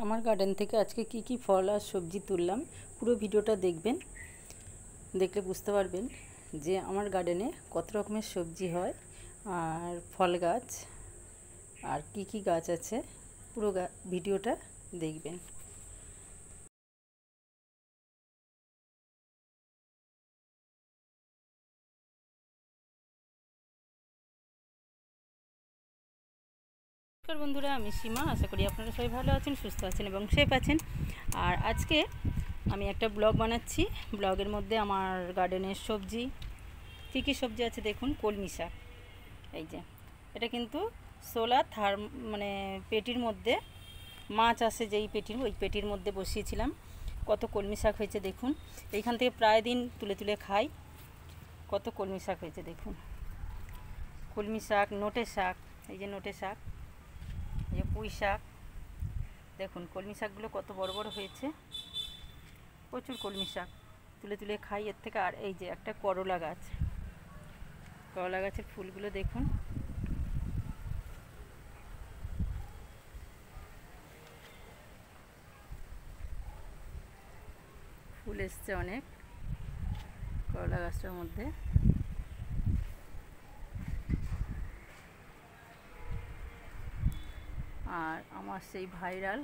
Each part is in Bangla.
আমার গার্ডেন থেকে আজকে কি কি ফল আর সবজি তুললাম পুরো ভিডিওটা দেখবেন। দেখলে বুঝতে পারবেন যে আমার গার্ডেনে কত রকমের সবজি হয় আর ফল গাছ আর কি কি গাছ আছে। পুরো ভিডিওটা দেখবেন। নমস্কার বন্ধুরা, আমি সীমা। আশা করি আপনারা সবাই ভালো আছেন, সুস্থ আছেন এবং সেফ আছেন। আর আজকে আমি একটা ব্লগ বানাচ্ছি। ব্লগের মধ্যে আমার গার্ডেনের সবজি কী কী সবজি আছে দেখুন। কলমি শাক, এই যে এটা কিন্তু সোলার মানে পেটির মধ্যে মাছ আসে যেই পেটির, ওই পেটির মধ্যে বসিয়েছিলাম। কত কলমি শাক হয়েছে দেখুন। এইখান থেকে প্রায় দিন তুলে তুলে খাই। কত কলমি শাক হয়েছে দেখুন। কলমি শাক, নোটে শাক, এই যে নোটে শাক, এই যে পুঁই শাক। দেখুন কলমি শাকগুলো কত বড় বড় হয়েছে। প্রচুর কলমি শাক তুলে তুলে খাই এর থেকে। আর এই যে একটা করলা গাছ, করলা গাছের ফুলগুলো দেখুন। ফুল এসছে অনেক করলা গাছটার মধ্যে। আর আমার সেই ভাইরাল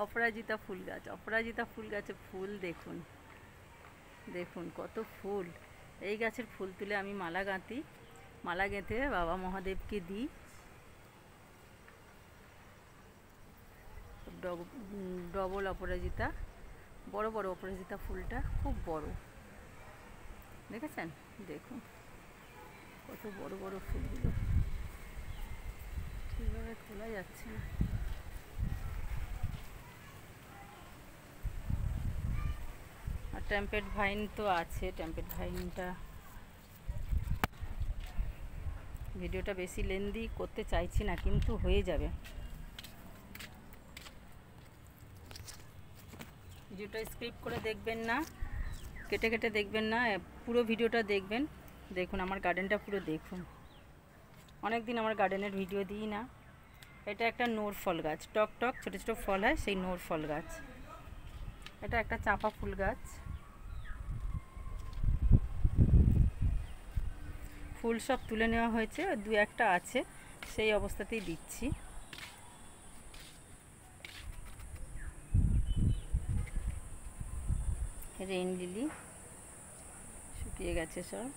অপরাজিতা ফুল গাছ, অপরাজিতা ফুল গাছে ফুল দেখুন, দেখুন কত ফুল। এই গাছের ফুল তুলে আমি মালা গাঁথি, মালা গেঁথে বাবা মহাদেবকে দিই। ডবল অপরাজিতা, বড় বড় অপরাজিতা ফুলটা খুব বড়, দেখেছেন? দেখুন কত বড় বড় ফুলগুলো, ঠিকভাবে খোলা যাচ্ছে না। আর টেম্পেট ভাইন তো আছে। টেম্পেট ভাইনটা ভিডিওটা বেশি লেন্দি করতে চাইছি না, কিন্তু হয়ে যাবে। ভিডিওটা স্ক্রিপ্ট করে দেখবেন না, কেটে কেটে দেখবেন না, পুরো ভিডিওটা দেখবেন। দেখুন আমার গার্ডেনটা পুরো দেখুন। অনেক দিন আমার গার্ডেনের ভিডিও দিই না। এটা একটা নোর ফল গাছ, টক টক ছোটো ছোটো ফল হয়, সেই নোর ফল গাছ। এটা একটা চাঁপা ফুল গাছ। ফুল সব তুলে নেওয়া হয়েছে, দু একটা আছে, সেই অবস্থাতেই দিচ্ছি। রেইন লিলি শুকিয়ে গেছে সব।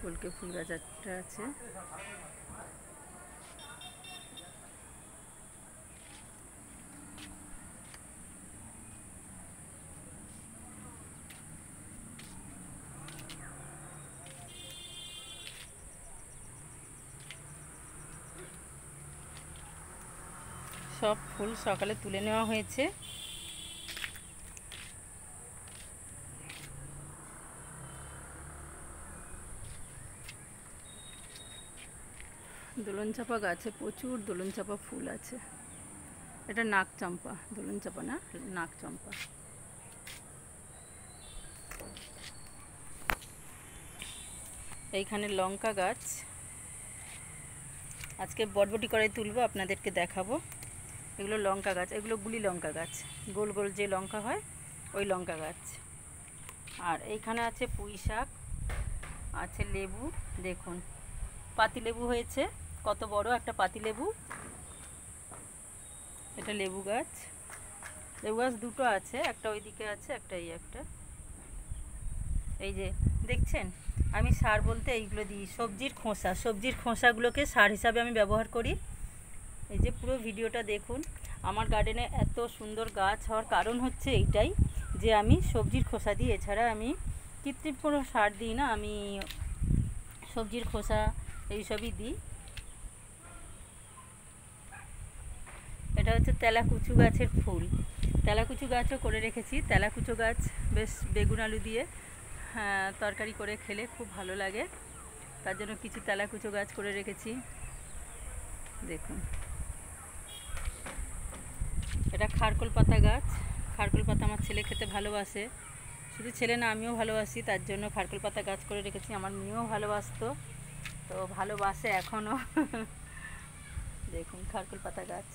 কলকে ফুল গাছ একটা আছে। সব ফুল সকালে তুলে নেওয়া হয়েছে। দোলন চাপা গাছে প্রচুর দোলন চাপা ফুল আছে। এটা নাক চম্পা, দোলন চাপা না, নাক চম্পা। এইখানে লঙ্কা গাছ, আজকে বটবটি করে তুলবো, আপনাদেরকে দেখাবো। এগুলো লঙ্কা গাছ, এগুলো গুলি লঙ্কা গাছ, গোল গোল যে লঙ্কা হয় ওই লঙ্কা গাছ। আর এইখানে আছে পুঁই শাক, আছে লেবু, দেখুন পাতি লেবু হয়েছে কত বড় একটা পাতি লেবু। এটা লেবু গাছ, লেবু গাছ দুটো আছে, একটা ওইদিকে আছে, একটা এই একটা। এই যে দেখছেন, আমি সার বলতে এইগুলো দিই, সবজির খোসা, সবজির খোসাগুলোকে সার হিসাবে আমি ব্যবহার করি। এই যে পুরো ভিডিওটা দেখুন। আমার গার্ডেনে এত সুন্দর গাছ হওয়ার কারণ হচ্ছে এইটাই, যে আমি সবজির খোসা দিই, এছাড়া আমি কৃত্রিম কোনো সার দিই না, আমি সবজির খোসা এইসবই দিই। এটা হচ্ছে তেলাকুচু গাছের ফুল, তেলাকুচু গাছও করে রেখেছি। তেলাকুচু গাছ বেশ বেগুন আলু দিয়ে তরকারি করে খেলে খুব ভালো লাগে, তার জন্য কিছু তেলাকুচু গাছ করে রেখেছি। দেখুন এটা খারকোল পাতা গাছ, খারকোল পাতা আমার ছেলে খেতে ভালোবাসে, শুধু ছেলে না আমিও ভালোবাসি, তার জন্য খারকোল পাতা গাছ করে রেখেছি। আমার মেয়েও ভালোবাসতো, তো ভালোবাসে এখনও। দেখুন খারকুল পাতা গাছ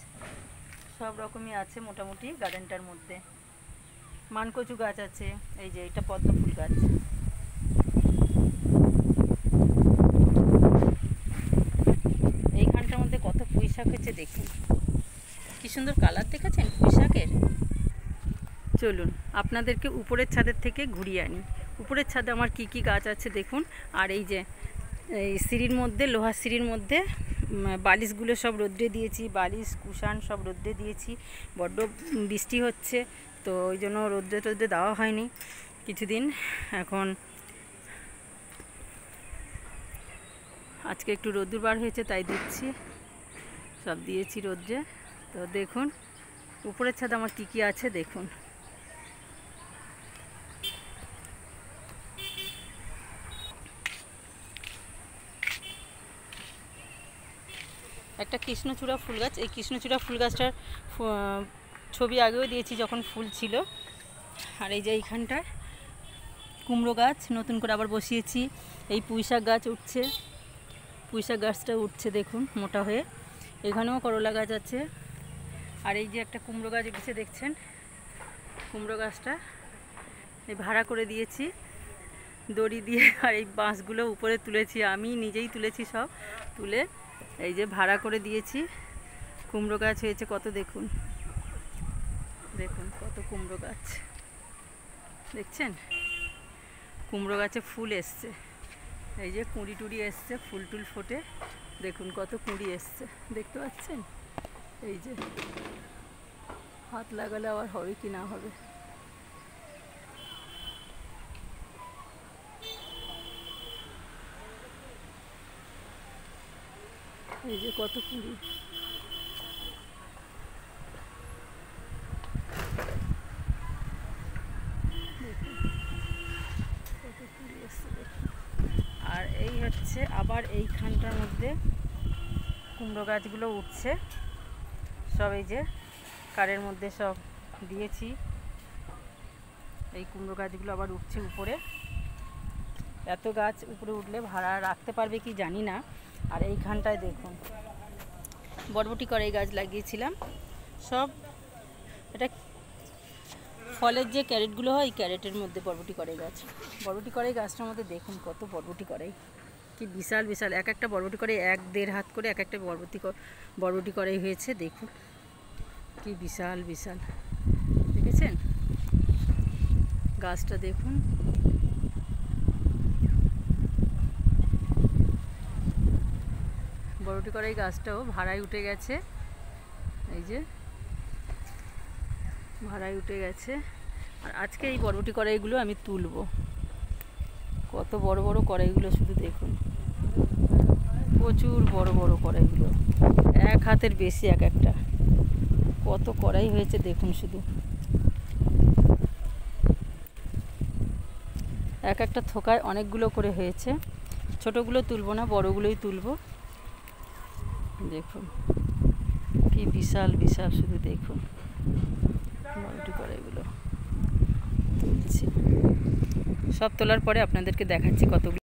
সব রকমই আছে মোটামুটি গার্ডেনটার মধ্যে। মানকচু গাছ আছে, এই যে এটা পদ্ম ফুল গাছ। এইখানটার মধ্যে কত পুঁই শাক হয়েছে দেখুন, কি সুন্দর কালার দেখেছেন পুঁই শাকের। চলুন আপনাদেরকে উপরের ছাদের থেকে ঘুরিয়ে আনি। উপরের ছাদে আমার কি কি গাছ আছে দেখুন। আর এই যে এই সিঁড়ির মধ্যে, লোহার সিঁড়ির মধ্যে বালিশগুলো সব রোদ্রে দিয়েছি, বালিশ কুশান সব রোদ্রে দিয়েছি। বড্ড বৃষ্টি হচ্ছে তো ওই জন্য রোদ্রে টোদ্রে দেওয়া হয়নি কিছুদিন। এখন আজকে একটু রোদ্দুর বার হয়েছে তাই দিচ্ছি, সব দিয়েছি রোদ্রে। তো দেখুন উপরের ছাদে আমার কী কী আছে দেখুন। একটা কৃষ্ণচূড়া ফুল গাছ, এই কৃষ্ণচূড়া ফুল গাছটার ছবি আগেও দিয়েছি যখন ফুল ছিল। আর এই যে এইখানটায় কুমড়ো গাছ নতুন করে আবার বসিয়েছি। এই পুঁইশাক গাছ উঠছে, পুঁইশাক গাছটা উঠছে দেখুন মোটা হয়ে। এখানেও করলা গাছ আছে। আর এই যে একটা কুমড়ো গাছ উঠছে দেখছেন, কুমড়ো গাছটা এই ভাড়া করে দিয়েছি দড়ি দিয়ে। আর এই বাঁশগুলো উপরে তুলেছি, আমি নিজেই তুলেছি সব তুলে, এই যে ভাড়া করে দিয়েছি। কুমড়ো গাছ হয়েছে কত দেখুন, দেখুন কত কুমড়ো গাছ দেখছেন। কুমড়ো গাছে ফুল এসছে, এই যে কুঁড়ি টুড়ি এসছে, ফুল টুল ফোটে দেখুন কত কুঁড়ি এসছে দেখতে পাচ্ছেন। এই যে হাত লাগালে আবার হবে কি না হবে। এই যে কত কুঁড়ি, আর এই হচ্ছে আবার এইখানটার মধ্যে কুমড়ো গাছগুলো উঠছে সব, এই যে কারের মধ্যে সব দিয়েছি। এই কুমড়ো গাছগুলো আবার উঠছে উপরে। এত গাছ উপরে উঠলে ভাড়া রাখতে পারবে কি জানি না। আর এইখানটায় দেখুন বরবটি কড়াই গাছ লাগিয়েছিলাম সব। এটা ফলের যে ক্যারেটগুলো হয়, ক্যারেটের মধ্যে বরবটি কড়াই গাছ। বরবটি কড়াই গাছটার মধ্যে দেখুন কত বরবটি কড়াই, কি বিশাল বিশাল। এক একটা বরবটি কড়াই 1-1.5 হাত করে এক একটা বরবটি কড়াই হয়েছে দেখুন, কি বিশাল বিশাল দেখেছেন গাছটা দেখুন। বরবটি কড়াই গাছটাও ভাড়ায় উঠে গেছে, এই যে ভাড়ায় উঠে গেছে। আর আজকে এই বরবটি কড়াইগুলো আমি তুলব। কত বড় বড় কড়াইগুলো শুধু দেখুন, প্রচুর বড় বড় কড়াইগুলো, 1 হাতের বেশি এক একটা। কত কড়াই হয়েছে দেখুন শুধু, এক একটা থোকায় অনেকগুলো করে হয়েছে। ছোটোগুলো তুলব না, বড়গুলোই তুলব। দেখুন কি বিশাল বিশাল, শুধু দেখুন বরবটি কড়াইগুলো তুলছি। সব তোলার পরে আপনাদেরকে দেখাচ্ছি কতগুলো।